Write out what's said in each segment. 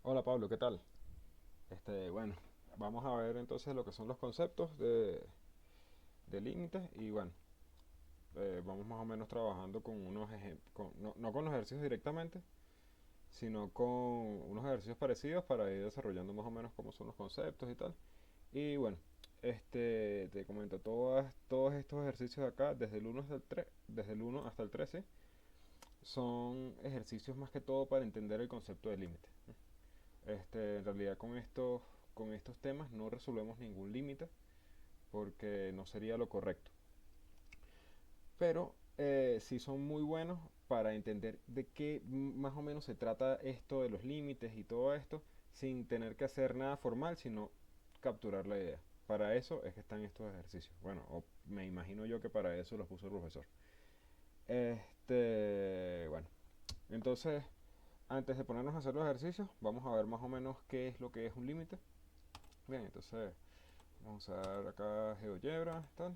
Hola Pablo, ¿qué tal? Bueno, vamos a ver entonces lo que son los conceptos de límites y bueno, vamos más o menos trabajando con no con los ejercicios directamente, sino con unos ejercicios parecidos para ir desarrollando más o menos cómo son los conceptos y tal. Y bueno, te comento, todos estos ejercicios de acá, desde el uno hasta el 13, son ejercicios más que todo para entender el concepto de límite. En realidad con estos temas no resolvemos ningún límite porque no sería lo correcto. Pero sí son muy buenos para entender de qué más o menos se trata esto de los límites y todo esto sin tener que hacer nada formal, sino capturar la idea. Para eso es que están estos ejercicios. Bueno, o me imagino yo que para eso los puso el profesor. Bueno, entonces, antes de ponernos a hacer los ejercicios, vamos a ver más o menos qué es lo que es un límite. Bien, entonces vamos a usar acá GeoGebra tal,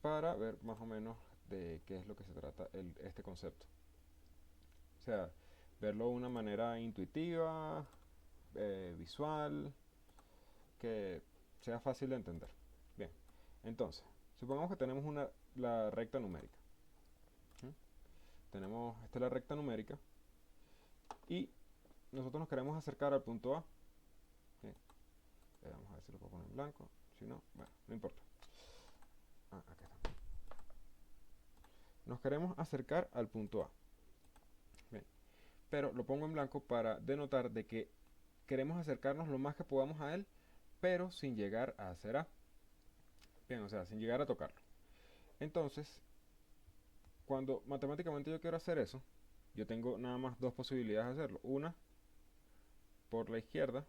para ver más o menos de qué es lo que se trata este concepto. O sea, verlo de una manera intuitiva, visual, que sea fácil de entender. Bien, entonces, supongamos que tenemos la recta numérica. ¿Mm? Esta es la recta numérica y nosotros nos queremos acercar al punto A. Bien, vamos a ver si lo puedo poner en blanco. Si no, bueno, no importa. Acá está. Nos queremos acercar al punto A. Bien, pero lo pongo en blanco para denotar de que queremos acercarnos lo más que podamos a él, pero sin llegar a hacer A. Bien, o sea, sin llegar a tocarlo. Entonces, cuando matemáticamente yo quiero hacer eso, yo tengo nada más dos posibilidades de hacerlo. Una, por la izquierda,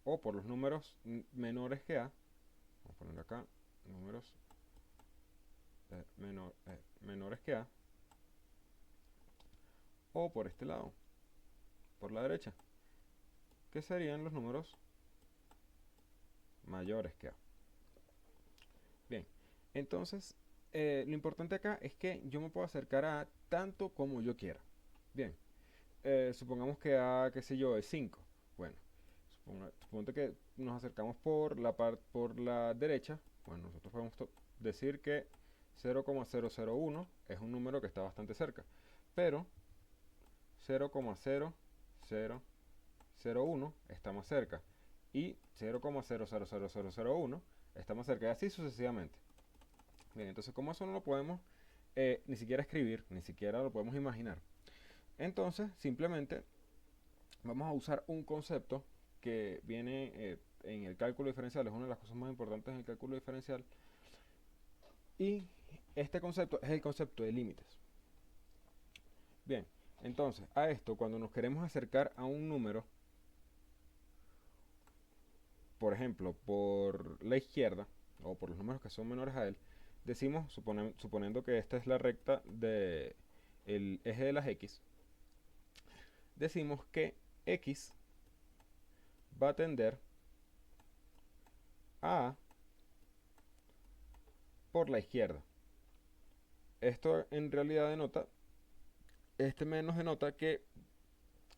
o por los números menores que A. Vamos a poner acá números menores que A. O por este lado, por la derecha, que serían los números mayores que A. Bien, entonces lo importante acá es que yo me puedo acercar a tanto como yo quiera. Bien, supongamos que A, qué sé yo, es 5. Bueno, suponte que nos acercamos por la derecha. Bueno, nosotros podemos decir que 0,001 es un número que está bastante cerca. Pero 0,00001 está más cerca. Y 0,000001 está más cerca. Y así sucesivamente. Bien, entonces como eso no lo podemos ni siquiera escribir, ni siquiera lo podemos imaginar. Entonces, simplemente vamos a usar un concepto que viene en el cálculo diferencial, es una de las cosas más importantes en el cálculo diferencial. Y este concepto es el concepto de límites. Bien, entonces a esto, cuando nos queremos acercar a un número, por ejemplo, por la izquierda, o por los números que son menores a él, decimos, suponiendo que esta es la recta del eje de las X, decimos que X va a tender a por la izquierda. Esto en realidad denota, este menos denota que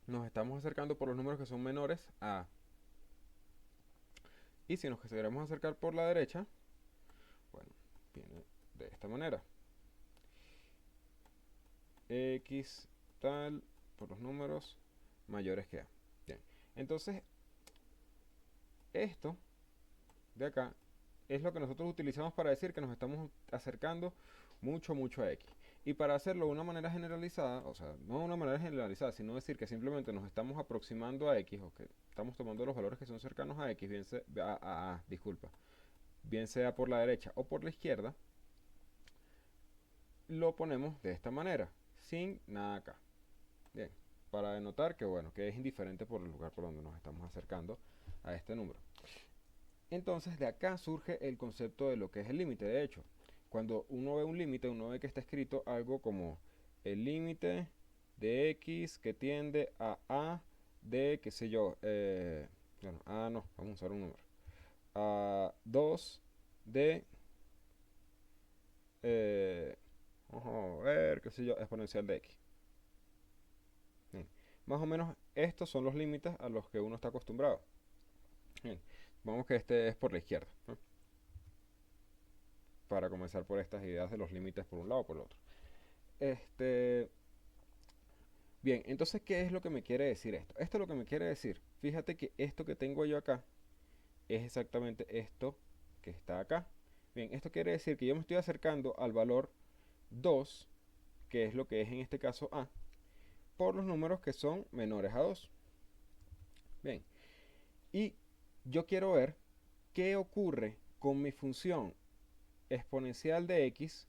nos estamos acercando por los números que son menores a A. Y si nos queremos acercar por la derecha, bueno, viene de esta manera. X tal por los números mayores que A. Bien, entonces esto de acá es lo que nosotros utilizamos para decir que nos estamos acercando mucho a X. Y para hacerlo de una manera generalizada, o sea, no de una manera generalizada, sino decir que simplemente nos estamos aproximando a X, o que estamos tomando los valores que son cercanos a X, disculpa, bien sea por la derecha o por la izquierda, lo ponemos de esta manera, sin nada acá. Bien, para denotar que bueno, que es indiferente por el lugar por donde nos estamos acercando a este número. Entonces de acá surge el concepto de lo que es el límite. De hecho, cuando uno ve un límite, uno ve que está escrito algo como el límite de x que tiende a de, qué sé yo, bueno, a no, vamos a usar un número, a 2 de, vamos a ver, qué sé yo, exponencial de x. Bien. Más o menos estos son los límites a los que uno está acostumbrado. Bien, vamos que este es por la izquierda, ¿no? Para comenzar por estas ideas de los límites por un lado o por el otro. Este, bien, entonces, ¿qué es lo que me quiere decir esto? Esto es lo que me quiere decir. Fíjate que esto que tengo yo acá es exactamente esto que está acá. Bien, esto quiere decir que yo me estoy acercando al valor 2, que es lo que es en este caso A, por los números que son menores a 2. Bien, y yo quiero ver qué ocurre con mi función exponencial de x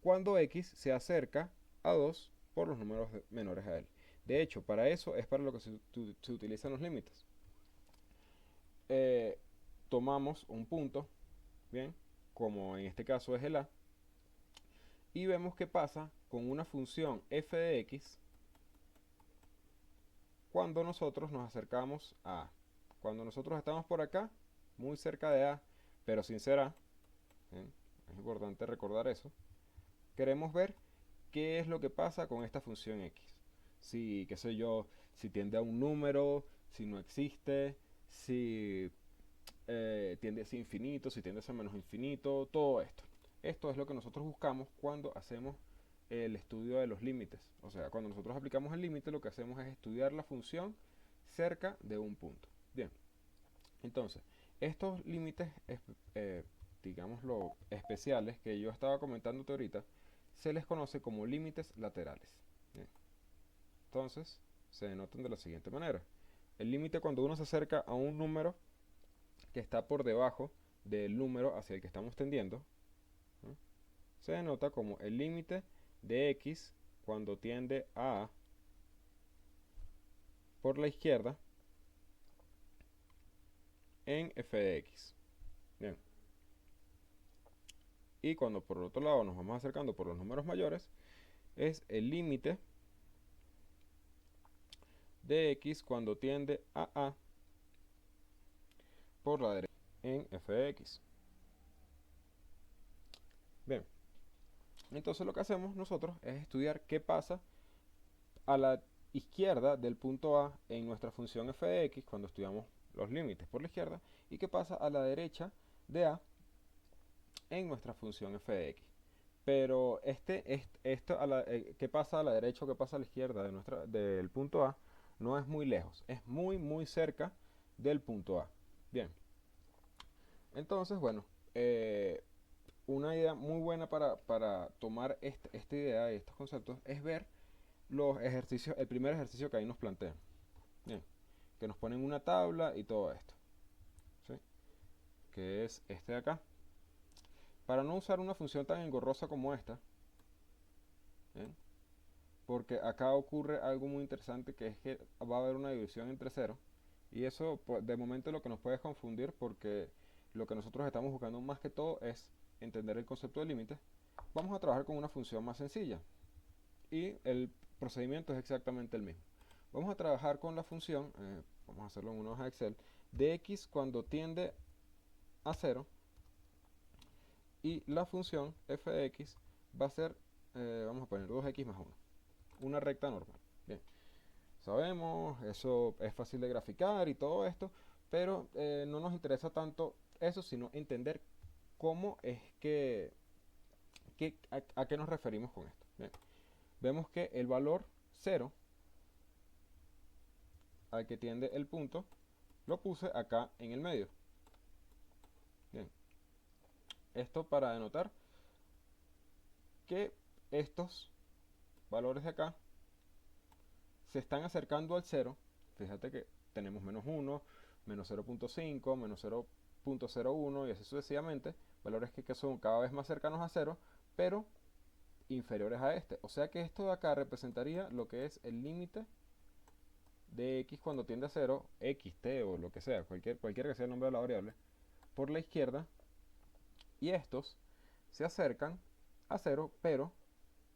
cuando x se acerca a 2 por los números menores a él. De hecho, para eso es para lo que se utilizan los límites. Eh, Tomamos un punto, bien, como en este caso es el a, y vemos qué pasa con una función f de x cuando nosotros nos acercamos a A. Cuando nosotros estamos por acá, muy cerca de A, pero sin ser A, ¿bien? Es importante recordar eso. Queremos ver qué es lo que pasa con esta función x. Si, qué sé yo, si tiende a un número, si no existe, si tiende a ser infinito, si tiende a ser menos infinito, todo esto. Esto es lo que nosotros buscamos cuando hacemos el estudio de los límites. O sea, cuando nosotros aplicamos el límite, lo que hacemos es estudiar la función cerca de un punto. Bien, entonces, estos límites, digámoslo, especiales que yo estaba comentándote ahorita, se les conoce como límites laterales. Bien, entonces, se denotan de la siguiente manera. El límite cuando uno se acerca a un número que está por debajo del número hacia el que estamos tendiendo, ¿no? Se denota como el límite de x cuando tiende a por la izquierda en f de x. Bien. Y cuando por el otro lado nos vamos acercando por los números mayores, es el límite de x cuando tiende a por la derecha en f de x. Bien, entonces lo que hacemos nosotros es estudiar qué pasa a la izquierda del punto A en nuestra función f de x cuando estudiamos los límites por la izquierda y qué pasa a la derecha de A en nuestra función f de x. Pero qué pasa a la derecha o qué pasa a la izquierda del punto A no es muy lejos, es muy cerca del punto A. Bien, entonces bueno, una idea muy buena para tomar esta idea y estos conceptos es ver los ejercicios, el primer ejercicio que ahí nos plantean. Bien, que nos ponen una tabla y todo esto, ¿sí? Que es este de acá. Para no usar una función tan engorrosa como esta, ¿bien? Porque acá ocurre algo muy interesante que es que va a haber una división entre cero y eso pues, de momento lo que nos puede confundir porque lo que nosotros estamos buscando más que todo es entender el concepto de límite. Vamos a trabajar con una función más sencilla y el procedimiento es exactamente el mismo. Vamos a trabajar con la función, vamos a hacerlo en una hoja de Excel, de x cuando tiende a 0 y la función f de x va a ser, vamos a poner 2x más 1, una recta normal. Bien, sabemos, eso es fácil de graficar y todo esto, pero no nos interesa tanto eso, sino entender cómo es a qué nos referimos con esto. Bien, vemos que el valor 0 al que tiende el punto lo puse acá en el medio. Bien, esto para denotar que estos valores de acá se están acercando al 0. Fíjate que tenemos menos 1, menos 0.5, menos 0.01 y así sucesivamente. Valores que son cada vez más cercanos a 0, pero inferiores a este. O sea que esto de acá representaría lo que es el límite de x cuando tiende a 0, xt o lo que sea, cualquier que sea el nombre de la variable, por la izquierda. Y estos se acercan a 0, pero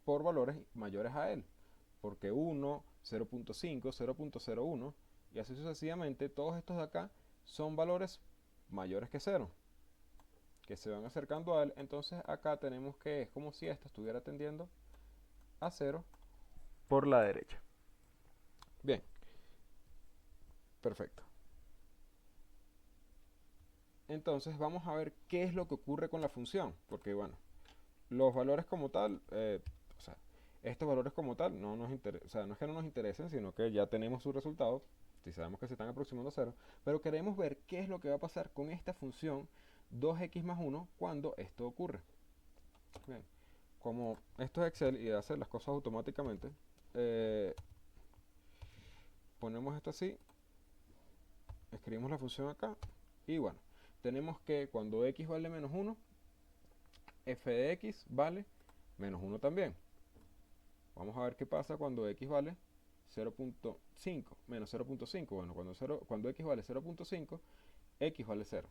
por valores mayores a él. Porque 1, 0.5, 0.01 y así sucesivamente, todos estos de acá son valores mayores que 0, que se van acercando a él. Entonces acá tenemos que es como si esto estuviera tendiendo a 0 por la derecha. Bien, perfecto. Entonces vamos a ver qué es lo que ocurre con la función, porque bueno, los valores como tal, o sea, estos valores como tal no nos o sea, no es que no nos interesen, sino que ya tenemos su resultado, si sabemos que se están aproximando a cero, pero queremos ver qué es lo que va a pasar con esta función 2x más 1 cuando esto ocurre. Bien, como esto es Excel y hace las cosas automáticamente, eh, ponemos esto así, escribimos la función acá y bueno, tenemos que cuando x vale menos 1, f de x vale menos 1 también. Vamos a ver qué pasa cuando x vale 0.5, menos 0.5. Bueno, cuando x vale 0.5, x vale 0.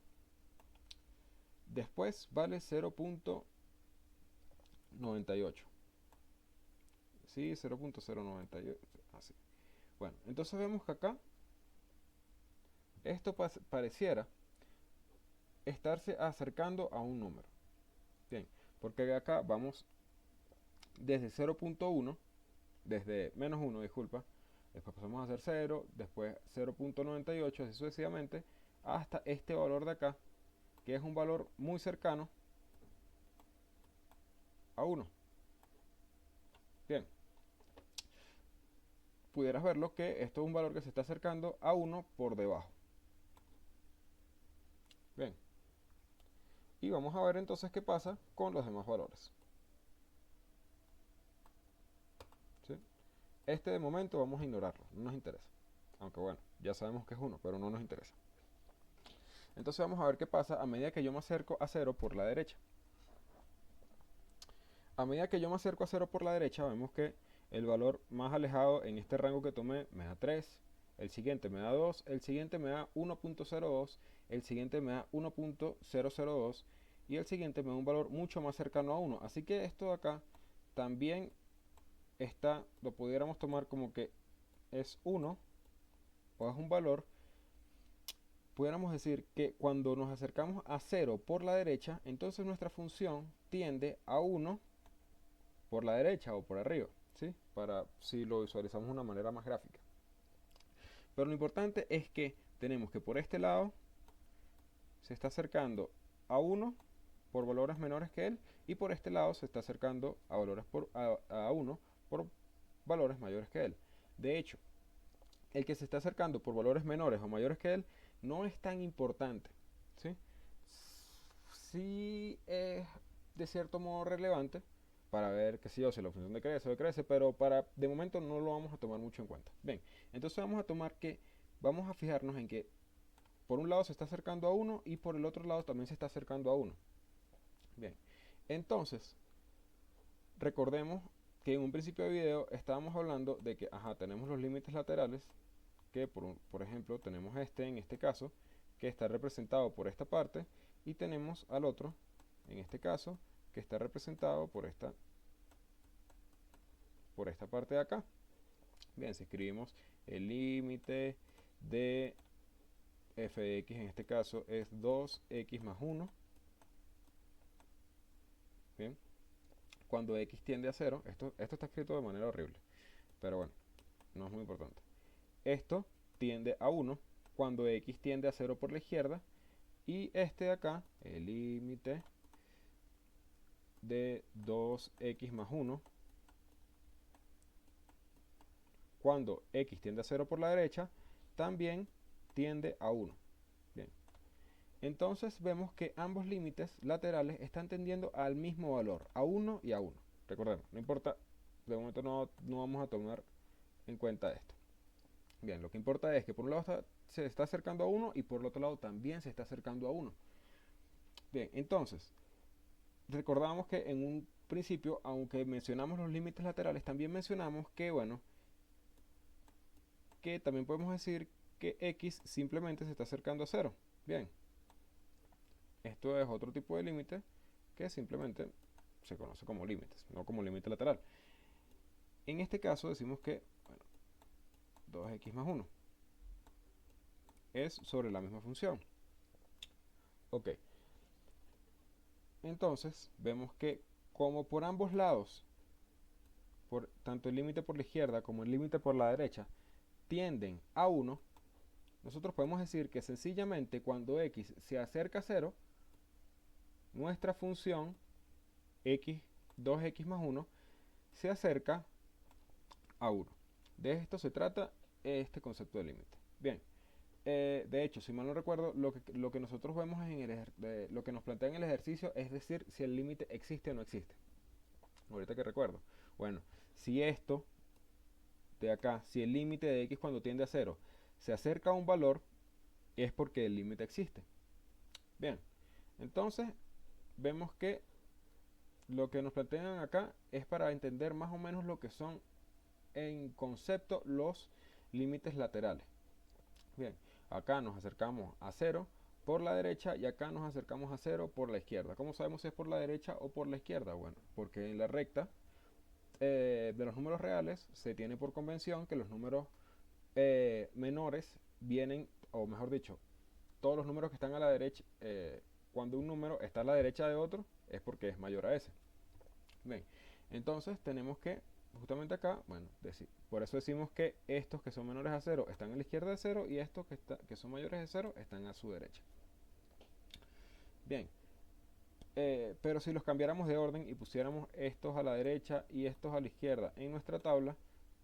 Después vale 0.98. Sí, 0.098. Así. Bueno, entonces vemos que acá esto pareciera estarse acercando a un número. Bien, porque acá vamos desde 0.1, desde menos 1, disculpa, después pasamos a hacer 0, después 0.98, así sucesivamente, hasta este valor de acá, que es un valor muy cercano a 1. Bien, pudieras verlo que esto es un valor que se está acercando a 1 por debajo. Bien, y vamos a ver entonces qué pasa con los demás valores. ¿Sí? Este de momento vamos a ignorarlo, no nos interesa. Aunque bueno, ya sabemos que es 1, pero no nos interesa. Entonces vamos a ver qué pasa a medida que yo me acerco a 0 por la derecha. A medida que yo me acerco a 0 por la derecha, vemos que el valor más alejado en este rango que tomé me da 3, el siguiente me da 2, el siguiente me da 1.02, el siguiente me da 1.002 y el siguiente me da un valor mucho más cercano a 1. Así que esto de acá también está, lo pudiéramos tomar como que es 1 o es un valor. Pudiéramos decir que cuando nos acercamos a 0 por la derecha, entonces nuestra función tiende a 1 por la derecha o por arriba, ¿sí? Para si lo visualizamos de una manera más gráfica. Pero lo importante es que tenemos que por este lado se está acercando a 1 por valores menores que él y por este lado se está acercando a, a 1 por valores mayores que él. De hecho, el que se está acercando por valores menores o mayores que él no es tan importante, ¿sí? Sí es de cierto modo relevante para ver que sí o si la función decrece o decrece, pero de momento no lo vamos a tomar mucho en cuenta. Bien, entonces vamos a tomar que, vamos a fijarnos en que por un lado se está acercando a 1 y por el otro lado también se está acercando a 1. Bien, entonces recordemos que en un principio de video estábamos hablando de que, tenemos los límites laterales, que por ejemplo tenemos en este caso, que está representado por esta parte, y tenemos al otro, en este caso, que está representado por esta parte de acá. Bien, si escribimos el límite de f de x en este caso es 2x más 1. Bien, cuando x tiende a 0, esto está escrito de manera horrible, pero bueno, no es muy importante. Esto tiende a 1 cuando x tiende a 0 por la izquierda, y este de acá, el límite de 2x más 1, cuando x tiende a 0 por la derecha, también tiende a 1. Bien. Entonces vemos que ambos límites laterales están tendiendo al mismo valor, a 1 y a 1. Recordemos, no importa, de momento no vamos a tomar en cuenta esto. Bien, lo que importa es que por un lado se está acercando a 1 y por el otro lado también se está acercando a 1. Bien, entonces, recordamos que en un principio, aunque mencionamos los límites laterales, también mencionamos que, bueno, que también podemos decir que x simplemente se está acercando a 0. Bien, esto es otro tipo de límite que simplemente se conoce como límites, no como límite lateral. En este caso decimos que, bueno, 2x más 1 es sobre la misma función. Ok, entonces vemos que como por ambos lados, tanto el límite por la izquierda como el límite por la derecha, tienden a 1, nosotros podemos decir que sencillamente cuando x se acerca a 0, nuestra función x, 2x más 1 se acerca a 1. De esto se trata este concepto de límite. Bien, de hecho, si mal no recuerdo, lo que nosotros vemos lo que nos plantea en el ejercicio es decir si el límite existe o no existe. Ahorita que recuerdo. Bueno, si esto de acá, si el límite de x cuando tiende a 0 se acerca a un valor, es porque el límite existe. Bien, entonces vemos que lo que nos plantean acá es para entender más o menos lo que son en concepto los límites laterales. Bien, acá nos acercamos a 0 por la derecha y acá nos acercamos a 0 por la izquierda. ¿Cómo sabemos si es por la derecha o por la izquierda? Bueno, porque en la recta de los números reales se tiene por convención que los números menores vienen, o mejor dicho, todos los números que están a la derecha, cuando un número está a la derecha de otro, es porque es mayor a ese. Bien, entonces tenemos que, justamente acá, bueno, por eso decimos que estos que son menores a 0 están a la izquierda de 0 y estos que son mayores de 0 están a su derecha. Bien, pero si los cambiáramos de orden y pusiéramos estos a la derecha y estos a la izquierda en nuestra tabla,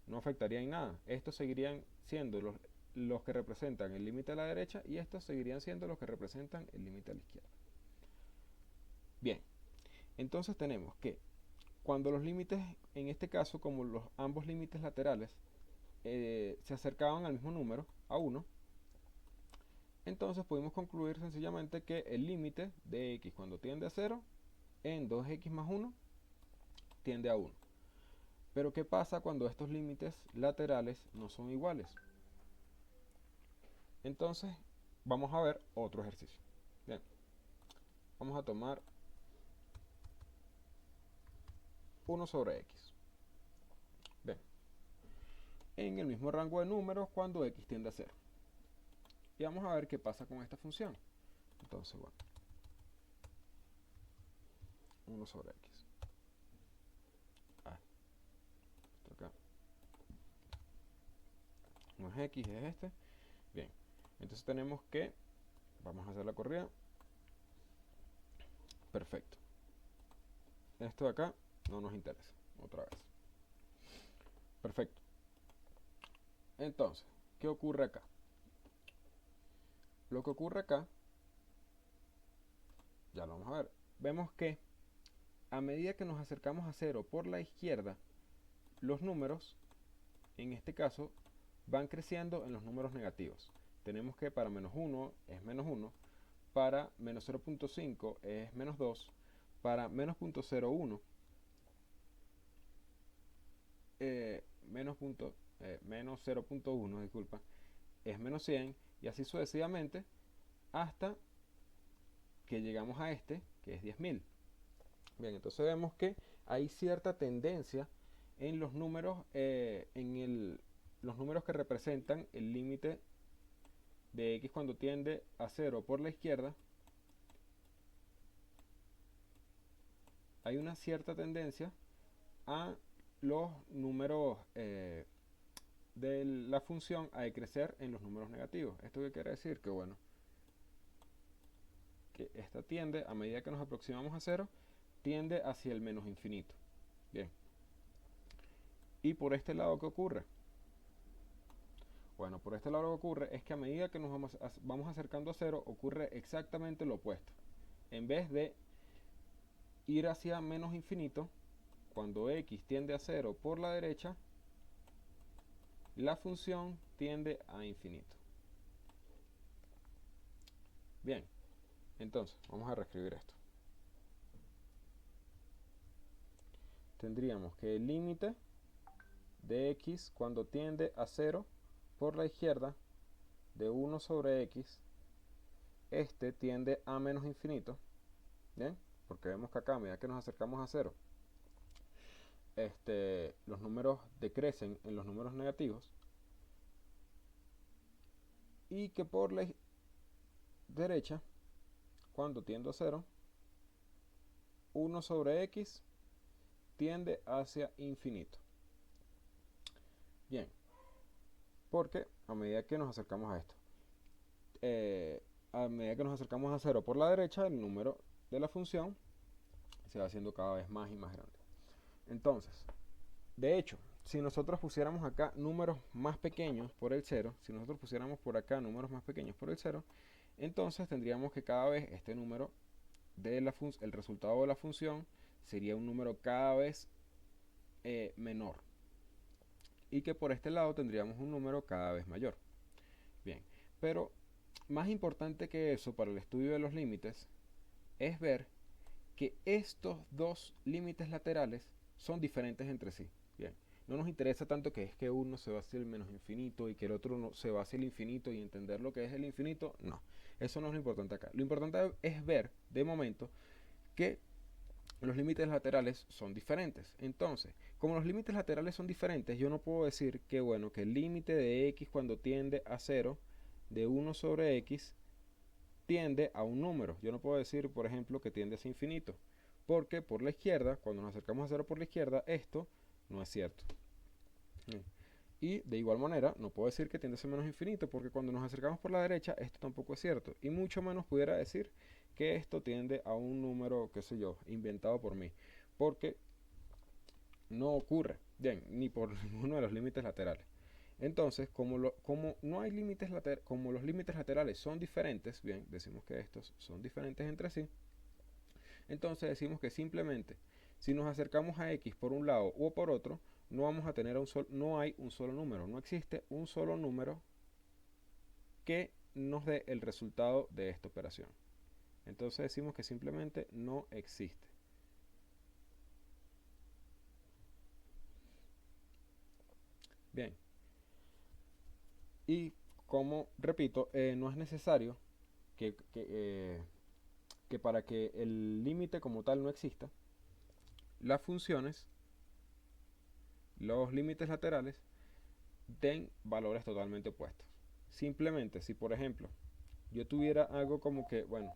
no afectaría en nada. Estos seguirían siendo los que representan el límite a la derecha y estos seguirían siendo los que representan el límite a la izquierda. Bien, entonces tenemos que cuando los límites, en este caso como ambos límites laterales se acercaban al mismo número, a 1, entonces pudimos concluir sencillamente que el límite de x cuando tiende a 0 en 2x más 1 tiende a 1. Pero ¿qué pasa cuando estos límites laterales no son iguales? Entonces vamos a ver otro ejercicio. Bien, vamos a tomar 1 sobre x. Bien, en el mismo rango de números cuando x tiende a 0. Y vamos a ver qué pasa con esta función. Entonces, bueno, 1 sobre x. Esto acá no es x, es este. Bien, entonces tenemos que, vamos a hacer la corrida. Perfecto. Esto de acá no nos interesa. Otra vez. Perfecto. Entonces, ¿qué ocurre acá? Lo que ocurre acá, ya lo vamos a ver. Vemos que a medida que nos acercamos a 0 por la izquierda, los números, en este caso, van creciendo en los números negativos. Tenemos que para menos 1 es menos 1, para menos 0.5 es menos 2, para menos 0.01 menos 0.1, disculpa, es menos 100 y así sucesivamente hasta que llegamos a este, que es 10.000. Bien, entonces vemos que hay cierta tendencia en los números, los números que representan el límite de x cuando tiende a 0 por la izquierda. Hay una cierta tendencia a los números de la función a decrecer en los números negativos. ¿Esto qué quiere decir? Que bueno, que esta tiende, a medida que nos aproximamos a 0, tiende hacia el menos infinito. Bien. ¿Y por este lado qué ocurre? Bueno, por este lado lo que ocurre es que a medida que nos vamos acercando a 0, ocurre exactamente lo opuesto. En vez de ir hacia menos infinito, cuando x tiende a 0 por la derecha, la función tiende a infinito. Bien, entonces vamos a reescribir esto. Tendríamos que el límite de x cuando tiende a 0 por la izquierda de 1 sobre x, este tiende a menos infinito. Bien, porque vemos que acá a medida que nos acercamos a 0, los números decrecen en los números negativos, y que por la derecha, cuando tiende a 0, 1 sobre x tiende hacia infinito. Bien, porque a medida que nos acercamos a esto, a medida que nos acercamos a cero por la derecha, el número de la función se va haciendo cada vez más y más grande. Entonces, de hecho, si nosotros pusiéramos acá números más pequeños por el cero, si nosotros pusiéramos por acá números más pequeños por el cero, entonces tendríamos que cada vez este número el resultado de la función sería un número cada vez menor, y que por este lado tendríamos un número cada vez mayor. Bien, pero más importante que eso para el estudio de los límites es ver que estos dos límites laterales son diferentes entre sí. Bien, no nos interesa tanto que es que uno se va hacia el menos infinito y que el otro no, se va hacia el infinito y entender lo que es el infinito. No, eso no es lo importante acá. Lo importante es ver de momento que los límites laterales son diferentes. Entonces, como los límites laterales son diferentes, yo no puedo decir que, bueno, que el límite de x cuando tiende a 0 de 1 sobre x tiende a un número. Yo no puedo decir, por ejemplo, que tiende hacia infinito, porque por la izquierda, cuando nos acercamos a 0 por la izquierda, esto no es cierto. Y de igual manera, no puedo decir que tiende a ser menos infinito, porque cuando nos acercamos por la derecha, esto tampoco es cierto. Y mucho menos pudiera decir que esto tiende a un número, qué sé yo, inventado por mí, porque no ocurre, bien, ni por ninguno de los límites laterales. Entonces, como no hay límites como los límites laterales son diferentes, bien, decimos que estos son diferentes entre sí, entonces decimos que simplemente si nos acercamos a x por un lado o por otro, no vamos a tener no hay un solo número, no existe un solo número que nos dé el resultado de esta operación. Entonces decimos que simplemente no existe. Bien. Y como repito, no es necesario que para que el límite como tal no exista, las funciones, los límites laterales, den valores totalmente opuestos. Simplemente, si por ejemplo yo tuviera algo como que, bueno,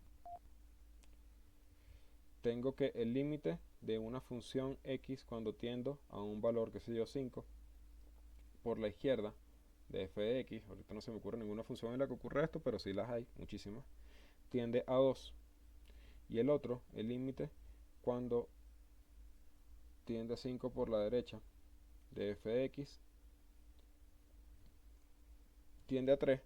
tengo que el límite de una función x cuando tiendo a un valor, que sé yo, 5, por la izquierda de f de x, ahorita no se me ocurre ninguna función en la que ocurra esto, pero sí las hay, muchísimas, tiende a 2. Y el otro, el límite, cuando tiende a 5 por la derecha de f de x, tiende a 3.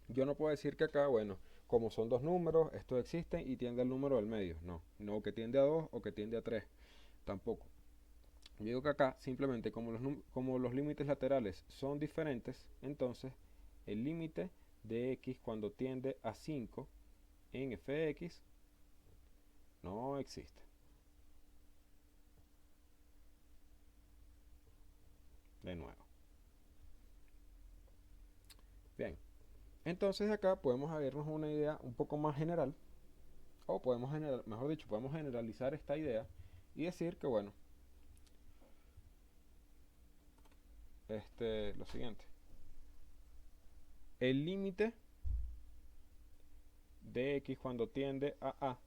Yo no puedo decir que acá, bueno, como son dos números, estos existen y tiende al número del medio. No, no que tiende a 2 o que tiende a 3. Tampoco. Yo digo que acá, simplemente como los límites laterales son diferentes, entonces el límite de x cuando tiende a 5 en f de x no existe. De nuevo. Bien. Entonces acá podemos vernos una idea un poco más general, o podemos mejor dicho, podemos generalizar esta idea y decir que, bueno, lo siguiente. El límite de x cuando tiende a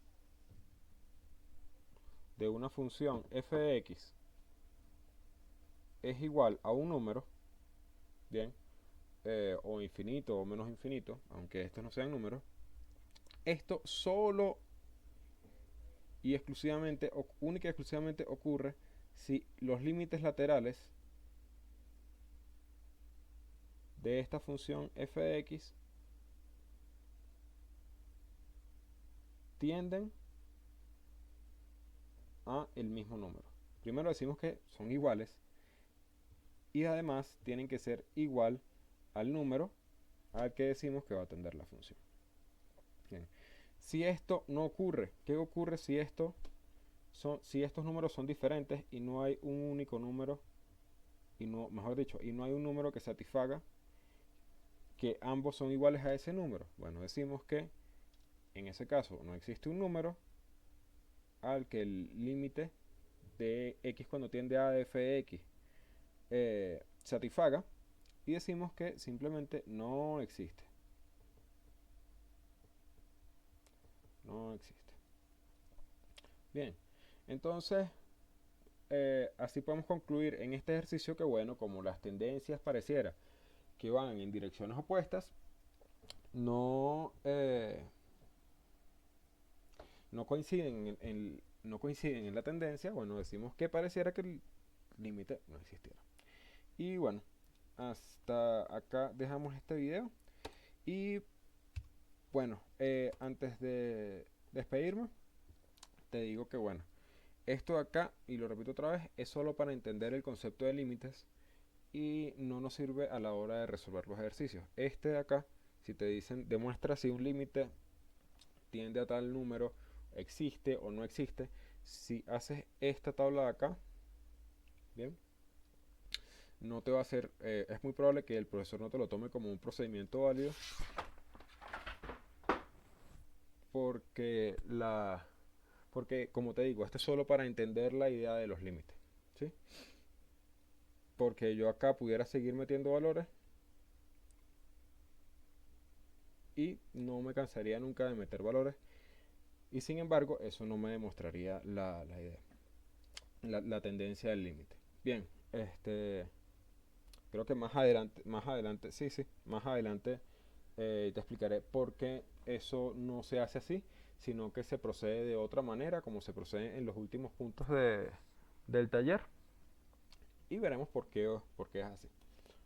de una función f de x es igual a un número, bien, o infinito o menos infinito, aunque estos no sean números. Esto solo y exclusivamente, única y exclusivamente ocurre si los límites laterales de esta función f de x tienden a el mismo número. Primero decimos que son iguales y además tienen que ser igual al número al que decimos que va a tender la función. Bien. Si esto no ocurre, ¿qué ocurre si si estos números son diferentes y no hay un único número, y no, mejor dicho, y no hay un número que satisfaga que ambos son iguales a ese número? Bueno, decimos que en ese caso no existe un número al que el límite de x cuando tiende a de f de x satisfaga, y decimos que simplemente no existe. No existe. Bien, entonces así podemos concluir en este ejercicio que, bueno, como las tendencias pareciera que van en direcciones opuestas no, no coinciden no coinciden en la tendencia, bueno, decimos que pareciera que el límite no existiera. Y bueno, hasta acá dejamos este video. Y bueno, antes de despedirme, te digo que bueno, esto de acá, y lo repito otra vez, es solo para entender el concepto de límites y no nos sirve a la hora de resolver los ejercicios. Este de acá, si te dicen demuestra si un límite tiende a tal número, existe o no existe, si haces esta tabla de acá, bien, no te va a hacer, es muy probable que el profesor no te lo tome como un procedimiento válido porque porque como te digo, esto es solo para entender la idea de los límites, ¿sí? Porque yo acá pudiera seguir metiendo valores y no me cansaría nunca de meter valores, y sin embargo eso no me demostraría la idea, la tendencia del límite. Bien, creo que más adelante te explicaré por qué eso no se hace así, sino que se procede de otra manera, como se procede en los últimos puntos del taller, y veremos por qué es así.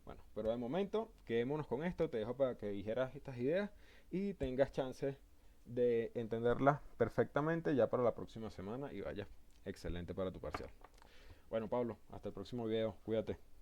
Bueno, pero de momento, quedémonos con esto, te dejo para que dijeras estas ideas y tengas chance de entenderlas perfectamente ya para la próxima semana y vaya excelente para tu parcial. Bueno, Pablo, hasta el próximo video, cuídate.